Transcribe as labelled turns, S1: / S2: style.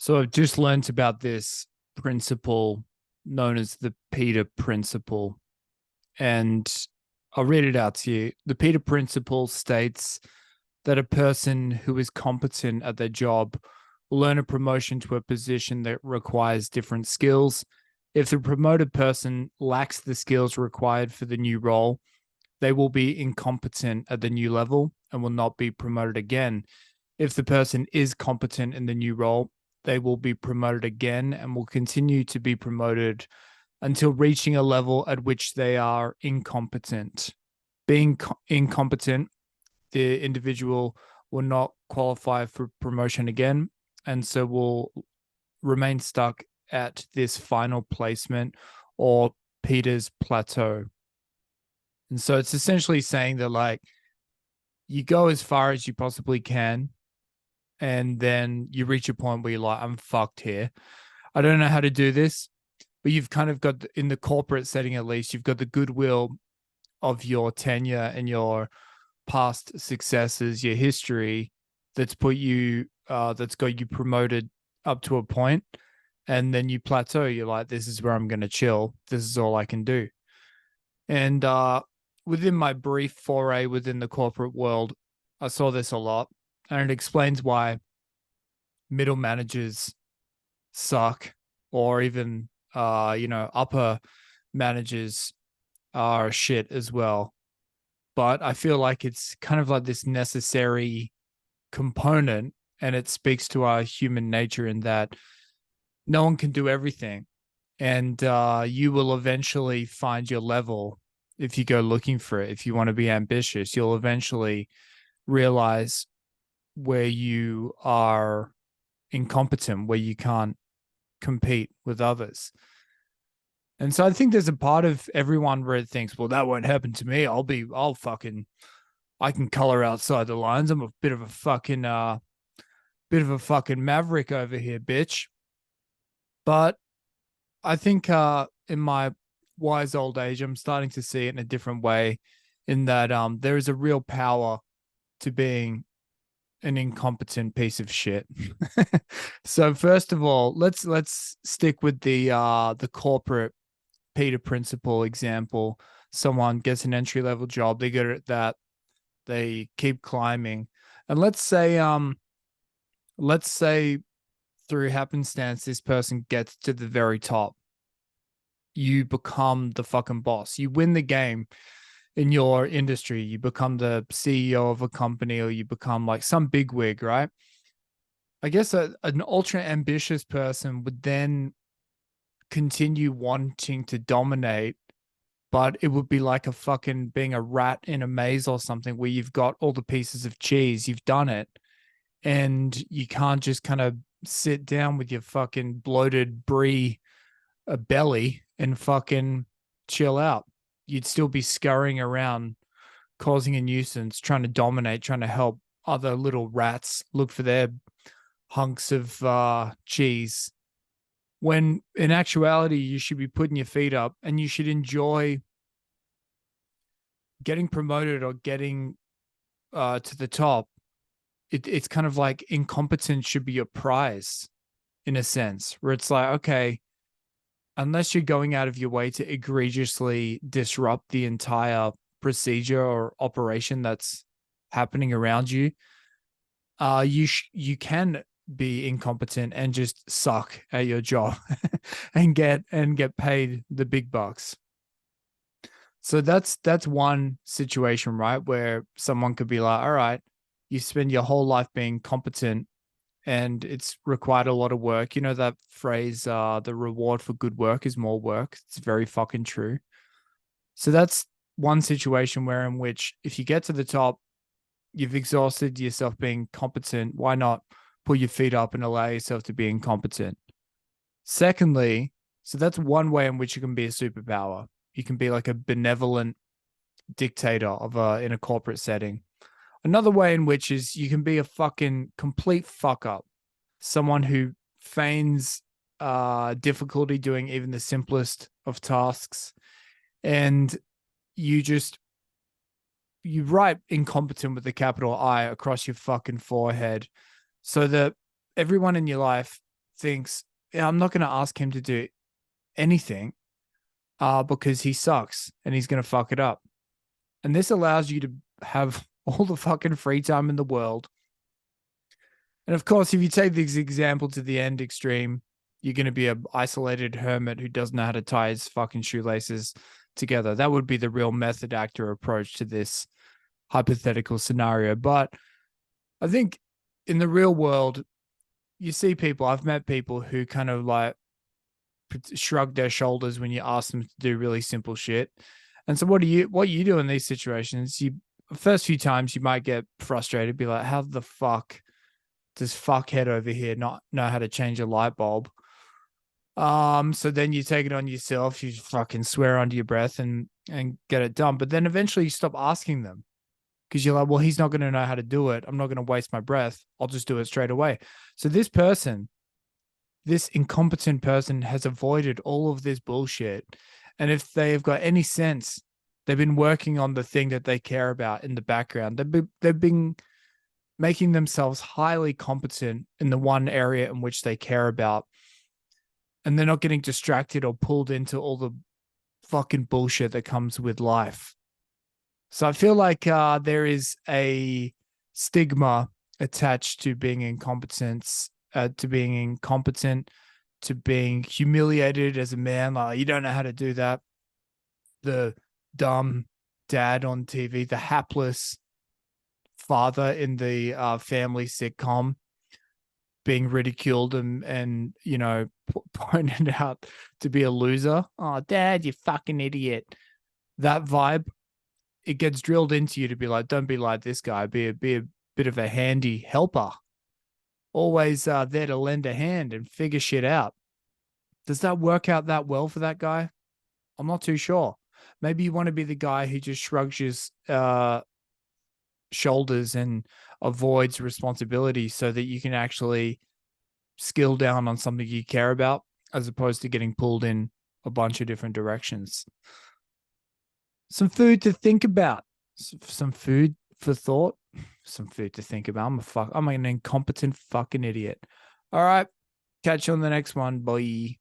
S1: So I've just learnt about this principle known as the Peter Principle. And I'll read it out to you. The Peter Principle states that a person who is competent at their job will earn a promotion to a position that requires different skills. If the promoted person lacks the skills required for the new role, they will be incompetent at the new level and will not be promoted again. If the person is competent in the new role, they will be promoted again and will continue to be promoted until reaching a level at which they are incompetent. Being incompetent, the individual will not qualify for promotion again, and so will remain stuck at this final placement or Peter's plateau. And so it's essentially saying that, like, you go as far as you possibly can, and then you reach a point where you're like, I'm fucked here. I don't know how to do this. But you've kind of got, in the corporate setting at least, you've got the goodwill of your tenure and your past successes, your history that's got you promoted up to a point, and then you plateau. You're like, this is where I'm going to chill. This is all I can do. And within my brief foray within the corporate world, I saw this a lot, and it explains why middle managers suck, or even upper managers are shit as well. But I feel like it's kind of like this necessary component, and it speaks to our human nature in that no one can do everything. And you will eventually find your level if you go looking for it. If you want to be ambitious, you'll eventually realize where you are incompetent, where you can't compete with others. And so I think there's a part of everyone where it thinks, well, that won't happen to me. I can color outside the lines. I'm a bit of a fucking maverick over here, bitch. But I think in my wise old age, I'm starting to see it in a different way, in that there is a real power to being an incompetent piece of shit. So first of all, let's stick with the corporate Peter Principle example. Someone gets an entry level job, they get at that, they keep climbing, and let's say through happenstance this person gets to the very top. You become the fucking boss. You win the game in your industry. You become the CEO of a company, or you become like some bigwig, right? I guess an ultra ambitious person would then continue wanting to dominate, but it would be like a fucking being a rat in a maze or something, where you've got all the pieces of cheese, you've done it, and you can't just kind of sit down with your fucking bloated brie belly and fucking chill out. You'd still be scurrying around, causing a nuisance, trying to dominate, trying to help other little rats look for their hunks of cheese, when in actuality you should be putting your feet up and you should enjoy getting promoted or getting to the top. It's kind of like incompetence should be your prize, in a sense, where it's like, okay, unless you're going out of your way to egregiously disrupt the entire procedure or operation that's happening around you, you can be incompetent and just suck at your job and get paid the big bucks. So that's one situation, right? Where someone could be like, all right, you spend your whole life being competent and it's required a lot of work. You know that phrase, the reward for good work is more work. It's very fucking true. So that's one situation where, in which, if you get to the top, you've exhausted yourself being competent. Why not pull your feet up and allow yourself to be incompetent? Secondly, so that's one way in which you can be a superpower. You can be like a benevolent dictator of in a corporate setting. Another way in which is you can be a fucking complete fuck up, someone who feigns difficulty doing even the simplest of tasks, and you just you write incompetent with the capital I across your fucking forehead, so that everyone in your life thinks, yeah, I'm not going to ask him to do anything because he sucks and he's going to fuck it up. And this allows you to have all the fucking free time in the world. And of course, if you take this example to the end extreme, you're going to be an isolated hermit who doesn't know how to tie his fucking shoelaces together. That would be the real method actor approach to this hypothetical scenario. But I think in the real world, you see people, I've met people who kind of like shrug their shoulders when you ask them to do really simple shit. And so what you do in these situations? You first few times you might get frustrated, be like, how the fuck does fuckhead over here not know how to change a light bulb? So then you take it on yourself, you fucking swear under your breath and get it done. But then eventually you stop asking them because you're like, well, he's not going to know how to do it. I'm not going to waste my breath. I'll just do it straight away. So this incompetent person has avoided all of this bullshit. And if they've got any sense, they've been working on the thing that they care about in the background. They've been making themselves highly competent in the one area in which they care about. And they're not getting distracted or pulled into all the fucking bullshit that comes with life. So I feel like there is a stigma attached to being incompetent, to being humiliated as a man. Like, you don't know how to do that. The dumb dad on TV, the hapless father in the family sitcom being ridiculed and pointed out to be a loser. Oh, dad, you fucking idiot. That vibe, it gets drilled into you to be like, don't be like this guy. Be a bit of a handy helper. Always there to lend a hand and figure shit out. Does that work out that well for that guy? I'm not too sure. Maybe you want to be the guy who just shrugs his shoulders and avoids responsibility so that you can actually skill down on something you care about as opposed to getting pulled in a bunch of different directions. Some food to think about. Some food for thought. Some food to think about. I'm an incompetent fucking idiot. All right. Catch you on the next one. Bye.